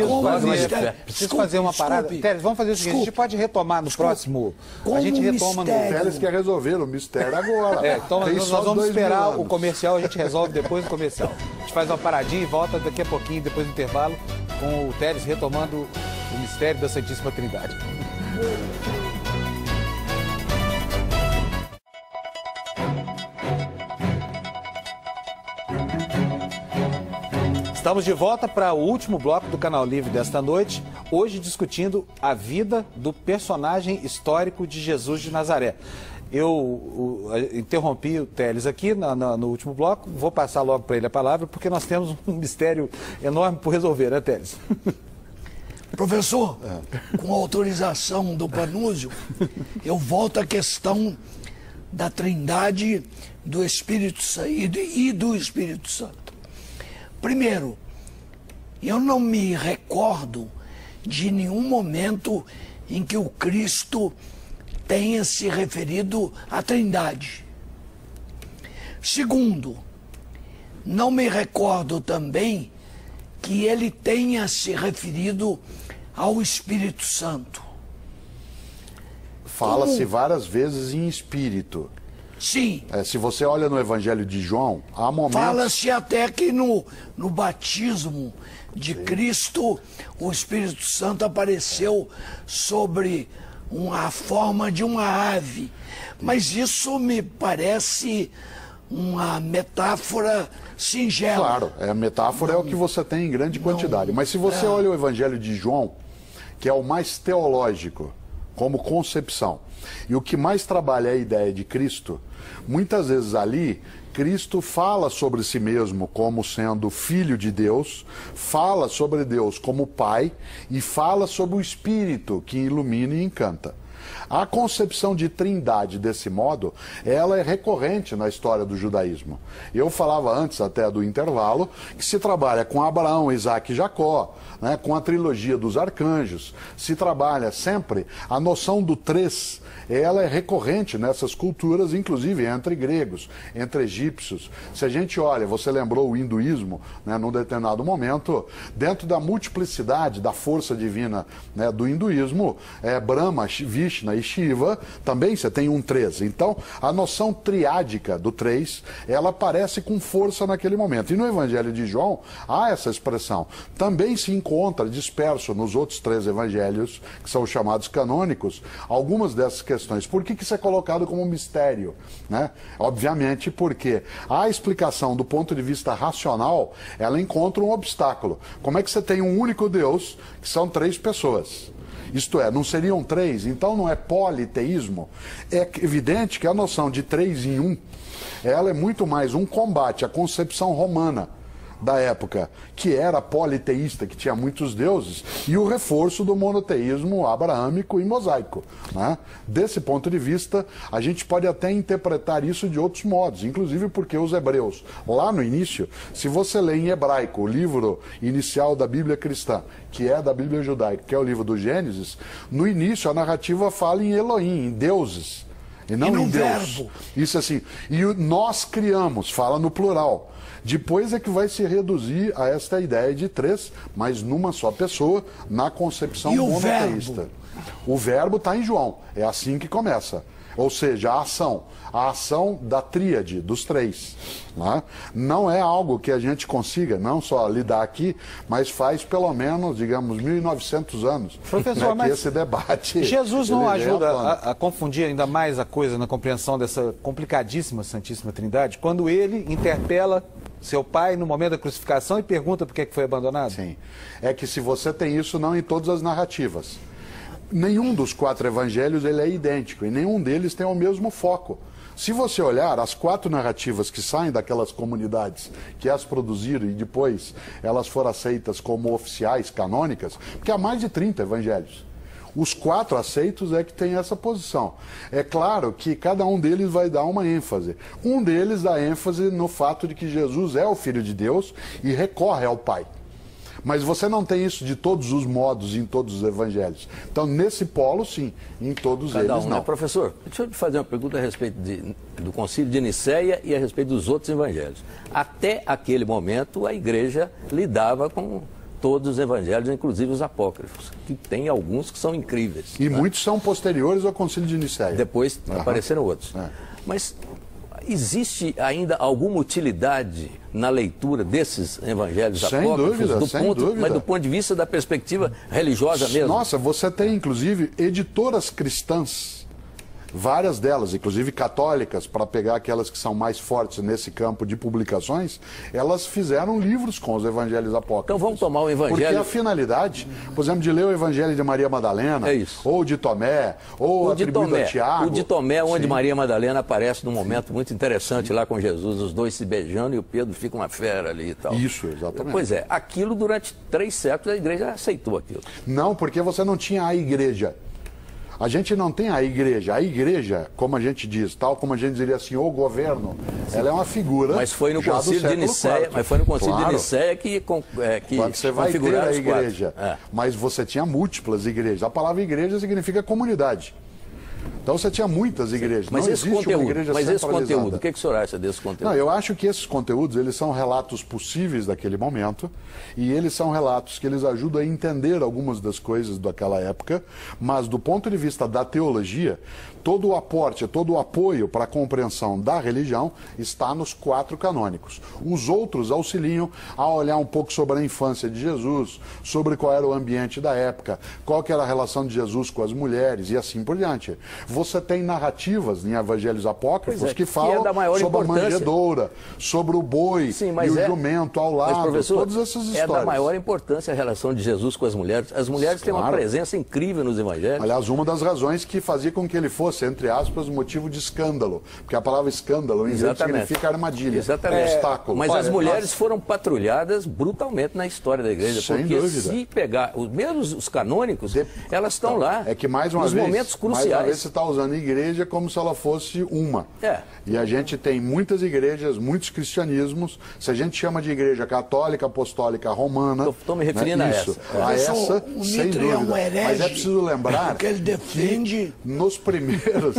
preciso fazer uma parada. Teles, vamos fazer o seguinte, a gente pode retomar no próximo... A gente retoma no... O Teles quer resolver o mistério agora. Então nós vamos esperar o comercial, a gente resolve depois do comercial. A gente faz uma paradinha e volta daqui a pouquinho, depois do intervalo, com o Teles retomando o mistério da Santíssima Trindade. Estamos de volta para o último bloco do Canal Livre desta noite, hoje discutindo a vida do personagem histórico de Jesus de Nazaré. Eu interrompi o Teles aqui no último bloco, vou passar logo para ele a palavra, porque nós temos um mistério enorme por resolver, né, Teles? Professor, com autorização do Panúzio, eu volto à questão da Trindade do Espírito Santo e do Espírito Santo. Primeiro, eu não me recordo de nenhum momento em que o Cristo tenha se referido à Trindade. Segundo, não me recordo também que ele tenha se referido ao Espírito Santo. Fala-se várias vezes em espírito. Sim. Se você olha no Evangelho de João, há momentos... Fala-se até que no batismo de Cristo, o Espírito Santo apareceu sobre a forma de uma ave. Mas isso me parece uma metáfora singela. Claro, a metáfora é o que você tem em grande quantidade. Mas se você olha o Evangelho de João, que é o mais teológico, como concepção, e o que mais trabalha é a ideia de Cristo, muitas vezes ali, Cristo fala sobre si mesmo como sendo filho de Deus, fala sobre Deus como Pai e fala sobre o Espírito que ilumina e encanta. A concepção de trindade desse modo, ela é recorrente na história do judaísmo. Eu falava antes até do intervalo que se trabalha com Abraão, Isaac e Jacó, né, com a trilogia dos arcanjos, se trabalha sempre a noção do 3, ela é recorrente nessas culturas, inclusive entre gregos, entre egípcios. Se a gente olha, você lembrou o hinduísmo, né, num determinado momento, dentro da multiplicidade da força divina, né, do hinduísmo, Brahma, Vishnu e Shiva, também você tem um 3. Então, a noção triádica do 3, ela aparece com força naquele momento. E no Evangelho de João, há essa expressão. Também se encontra disperso nos outros 3 evangelhos, que são chamados canônicos, algumas dessas questões. Por que isso é colocado como mistério? Né? Obviamente porque a explicação do ponto de vista racional, ela encontra um obstáculo. Como é que você tem um único Deus, que são 3 pessoas? Isto é, não seriam 3, então não é politeísmo. É evidente que a noção de 3 em 1, ela é muito mais um combate à concepção romana da época, que era politeísta, que tinha muitos deuses, e o reforço do monoteísmo abraâmico e mosaico. Né? Desse ponto de vista, a gente pode até interpretar isso de outros modos, inclusive porque os hebreus, lá no início, se você lê em hebraico o livro inicial da Bíblia cristã, que é da Bíblia judaica, que é o livro do Gênesis, no início a narrativa fala em Elohim, em deuses, e não em Deus. Verbo. Isso assim, e nós criamos, fala no plural. Depois é que vai se reduzir a esta ideia de 3, mas numa só pessoa, na concepção monoteísta. O verbo está em João, é assim que começa. Ou seja, a ação da tríade, dos 3. Né? Não é algo que a gente consiga, não só lidar aqui, mas faz pelo menos, digamos, 1.900 anos. Professor, né, mas que esse debate... Jesus não ajuda a confundir ainda mais a coisa na compreensão dessa complicadíssima Santíssima Trindade, quando ele interpela seu pai no momento da crucificação e pergunta por que foi abandonado? Sim. É que se você tem isso, não em todas as narrativas. Nenhum dos 4 evangelhos ele é idêntico e nenhum deles tem o mesmo foco. Se você olhar as 4 narrativas que saem daquelas comunidades que as produziram e depois elas foram aceitas como oficiais, canônicas, porque há mais de 30 evangelhos. Os 4 aceitos é que tem essa posição. É claro que cada um deles vai dar uma ênfase. Um deles dá ênfase no fato de que Jesus é o Filho de Deus e recorre ao Pai. Mas você não tem isso de todos os modos em todos os evangelhos. Então, nesse polo, sim. Em todos eles, não. Né? Professor, deixa eu te fazer uma pergunta a respeito do Concílio de Nicéia e a respeito dos outros evangelhos. Até aquele momento, a igreja lidava com todos os evangelhos, inclusive os apócrifos, que tem alguns que são incríveis. E muitos são posteriores ao Concílio de Nicéia. Depois apareceram outros. Mas existe ainda alguma utilidade na leitura desses evangelhos apócrifos? Sem dúvida. Mas do ponto de vista da perspectiva religiosa mesmo? Nossa, você tem inclusive editoras cristãs, várias delas, inclusive católicas, para pegar aquelas que são mais fortes nesse campo de publicações, elas fizeram livros com os evangelhos apócrifos. Então vamos tomar o evangelho... Porque a finalidade, por exemplo, de ler o evangelho de Maria Madalena, ou de Tomé, ou atribuído a Tiago... O de Tomé, onde Maria Madalena aparece num momento muito interessante lá com Jesus, os dois se beijando e o Pedro fica uma fera ali e tal. Isso, exatamente. Pois é, aquilo durante 3 séculos a igreja aceitou aquilo. Não, porque você não tinha a igreja. A gente não tem a igreja. A igreja, como a gente diz, tal como a gente diria assim, o governo, ela é uma figura. Mas foi no Concílio de Nicéia, de Nicéia que você vai ter a igreja. Mas você tinha múltiplas igrejas. A palavra igreja significa comunidade. Então você tinha muitas igrejas. Mas não esse existe conteúdo, uma igreja mas esse centralizada. conteúdo, o que o senhor acha desse conteúdo? Não, eu acho que esses conteúdos, eles são relatos possíveis daquele momento, e eles são relatos que eles ajudam a entender algumas das coisas daquela época, mas do ponto de vista da teologia, todo o aporte, todo o apoio para a compreensão da religião está nos 4 canônicos. Os outros auxiliam a olhar um pouco sobre a infância de Jesus, sobre qual era o ambiente da época, qual que era a relação de Jesus com as mulheres e assim por diante. Você tem narrativas em evangelhos apócrifos que falam sobre a manjedoura, sobre o boi e o jumento ao lado, professor, todas essas histórias. É da maior importância a relação de Jesus com as mulheres. As mulheres têm uma presença incrível nos evangelhos. Aliás, uma das razões que fazia com que ele fosse, entre aspas, motivo de escândalo, porque a palavra escândalo em grego significa armadilha, obstáculo. Mas as mulheres foram patrulhadas brutalmente na história da igreja, porque se pegar, mesmo os canônicos, elas estão lá. É que mais uma nos vez, momentos cruciais. Mais uma vez você está usando igreja como se ela fosse uma. E a gente tem muitas igrejas, muitos cristianismos. Se a gente chama de igreja católica, apostólica, romana... Estou me referindo a essa. A essa, sem dúvida. É um herege, mas é preciso lembrar que ele defende que nos primeiros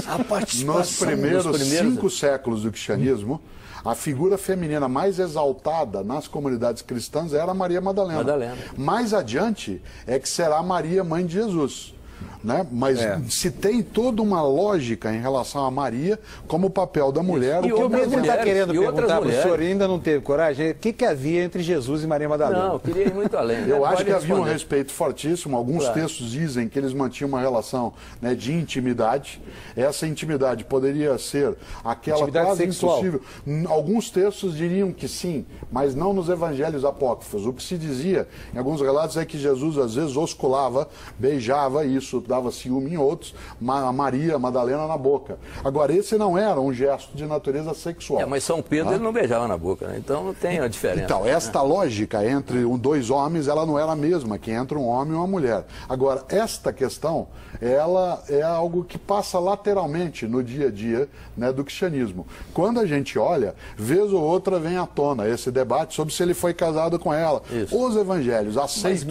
5 séculos do cristianismo, a figura feminina mais exaltada nas comunidades cristãs era Maria Madalena. Mais adiante é que será Maria, mãe de Jesus. Né? Mas se tem toda uma lógica em relação a Maria como o papel da mulher. E o mesmo está querendo perguntar para o senhor, ainda não teve coragem, o que havia entre Jesus e Maria Madalena? Não, eu queria ir muito além. Eu acho que havia um respeito fortíssimo. Alguns textos dizem que eles mantinham uma relação, né, de intimidade. Essa intimidade poderia ser aquela intimidade quase sexual. impossível. Alguns textos diriam que sim, mas não nos evangelhos apócrifos. O que se dizia em alguns relatos é que Jesus às vezes osculava, beijava, isso dava ciúme em outros, a Maria Madalena na boca. Agora, esse não era um gesto de natureza sexual. Mas São Pedro ele não beijava na boca, né? Então tem a diferença. Então, esta lógica entre 2 homens, ela não era a mesma que entre um homem e uma mulher. Agora, esta questão, ela é algo que passa lateralmente no dia a dia, né, do cristianismo. Quando a gente olha, vez ou outra vem à tona esse debate sobre se ele foi casado com ela. Isso. Os evangelhos aceitos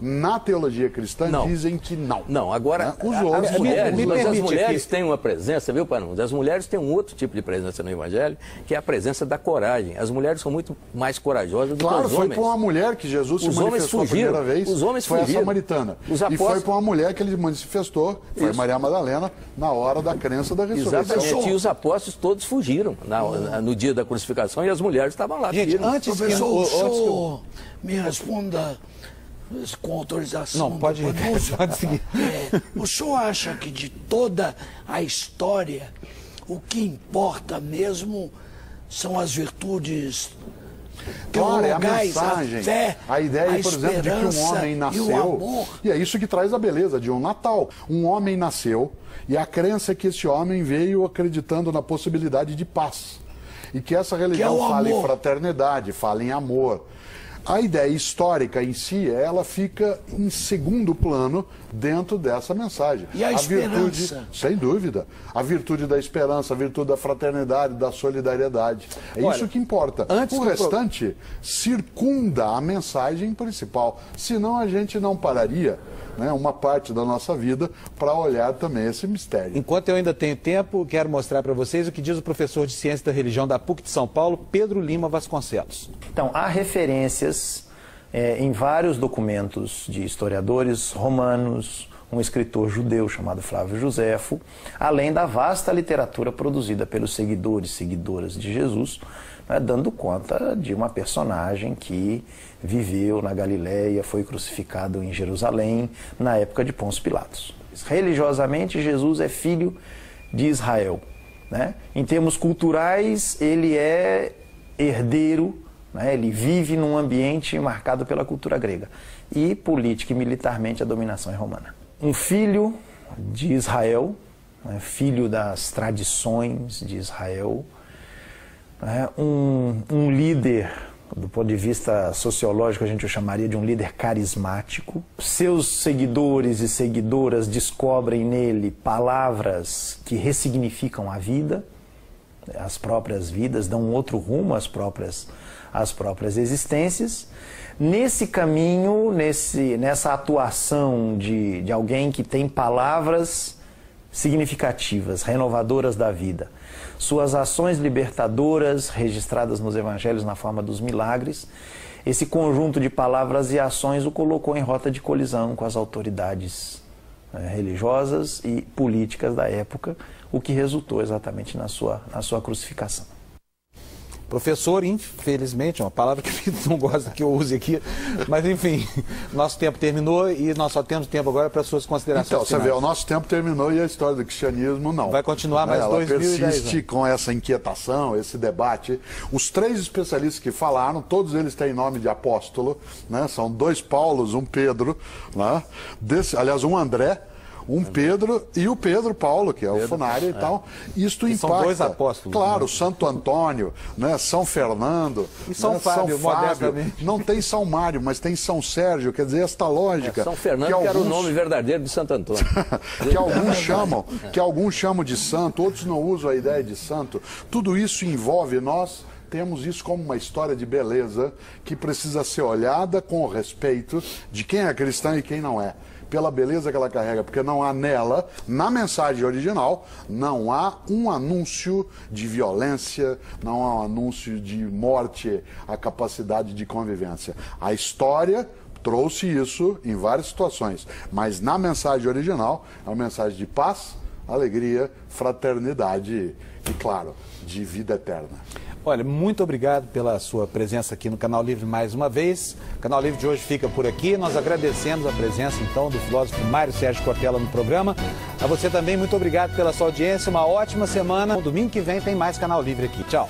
na teologia cristã dizem que não. Não, agora, as mulheres têm uma presença, viu, Panudo? As mulheres têm um outro tipo de presença no Evangelho, que é a presença da coragem. As mulheres são muito mais corajosas do que os homens. Claro, foi para uma mulher que Jesus se manifestou a primeira vez, foi a samaritana. E foi para uma mulher que ele manifestou, foi Maria Madalena, na hora da crença da ressurreição. Exatamente, e os apóstolos todos fugiram no dia da crucificação e as mulheres estavam lá. Gente, professor, o senhor me responda com autorização. Não, pode seguir. O senhor acha que de toda a história, o que importa mesmo são as virtudes Claro, é a teologais, mensagem, a fé, a ideia, a por exemplo, de que um homem esperança nasceu. e o amor. E é isso que traz a beleza de um Natal. Um homem nasceu e a crença é que esse homem veio acreditando na possibilidade de paz. E que essa religião Que é o fala em amor. fraternidade, fala em amor. A ideia histórica em si, ela fica em segundo plano dentro dessa mensagem. E a virtude, esperança? sem dúvida, a virtude da esperança, a virtude da fraternidade, da solidariedade. É Olha, isso que importa. antes O do restante circunda a mensagem principal. Senão a gente não pararia, né, uma parte da nossa vida para olhar também esse mistério. Enquanto eu ainda tenho tempo, quero mostrar para vocês o que diz o professor de Ciência da Religião da PUC de São Paulo, Pedro Lima Vasconcelos. Então, há referências em vários documentos de historiadores romanos, um escritor judeu chamado Flávio Josefo, além da vasta literatura produzida pelos seguidores e seguidoras de Jesus, né, dando conta de uma personagem que viveu na Galileia, foi crucificado em Jerusalém, na época de Pôncio Pilatos. Religiosamente, Jesus é filho de Israel, né? Em termos culturais, ele é herdeiro, né? Ele vive num ambiente marcado pela cultura grega. E política e militarmente a dominação é romana. Um filho de Israel, né? Filho das tradições de Israel, né? Um líder, do ponto de vista sociológico, a gente o chamaria de um líder carismático. Seus seguidores e seguidoras descobrem nele palavras que ressignificam a vida, as próprias vidas, dão outro rumo às próprias existências. Nesse caminho, nessa atuação de alguém que tem palavras significativas, renovadoras da vida, suas ações libertadoras registradas nos evangelhos na forma dos milagres, esse conjunto de palavras e ações o colocou em rota de colisão com as autoridades religiosas e políticas da época, o que resultou exatamente na sua crucificação. Professor, infelizmente, é uma palavra que não gosta que eu use aqui, mas enfim, nosso tempo terminou e nós só temos tempo agora para suas considerações Então, você finais. vê, o nosso tempo terminou e a história do cristianismo não. Vai continuar mais Ela 2010 persiste anos. com essa inquietação, esse debate. Os três especialistas que falaram, todos eles têm nome de apóstolo, né? São 2 Paulos, um Pedro, né? Aliás, um André, um Pedro e o Pedro Paulo, que é o Funário e tal. Isto E impacta. são 2 apóstolos. Claro, Né? Santo Antônio, né? São Fernando, E São né? Fábio, São Fábio. modestamente. Não tem São Mário, mas tem São Sérgio, quer dizer, esta lógica. São Fernando, que que era o alguns- nome verdadeiro de Santo Antônio. que alguns chamam de santo, outros não usam a ideia de santo. Tudo isso envolve nós. Temos isso como uma história de beleza que precisa ser olhada com o respeito de quem é cristão e quem não é. Pela beleza que ela carrega, porque não há nela, na mensagem original, não há um anúncio de violência, não há um anúncio de morte, a capacidade de convivência. A história trouxe isso em várias situações, mas na mensagem original é uma mensagem de paz, alegria, fraternidade e, claro, de vida eterna. Olha, muito obrigado pela sua presença aqui no Canal Livre mais uma vez. O Canal Livre de hoje fica por aqui. Nós agradecemos a presença, então, do filósofo Mário Sérgio Cortella no programa. A você também, muito obrigado pela sua audiência. Uma ótima semana. No domingo que vem tem mais Canal Livre aqui. Tchau.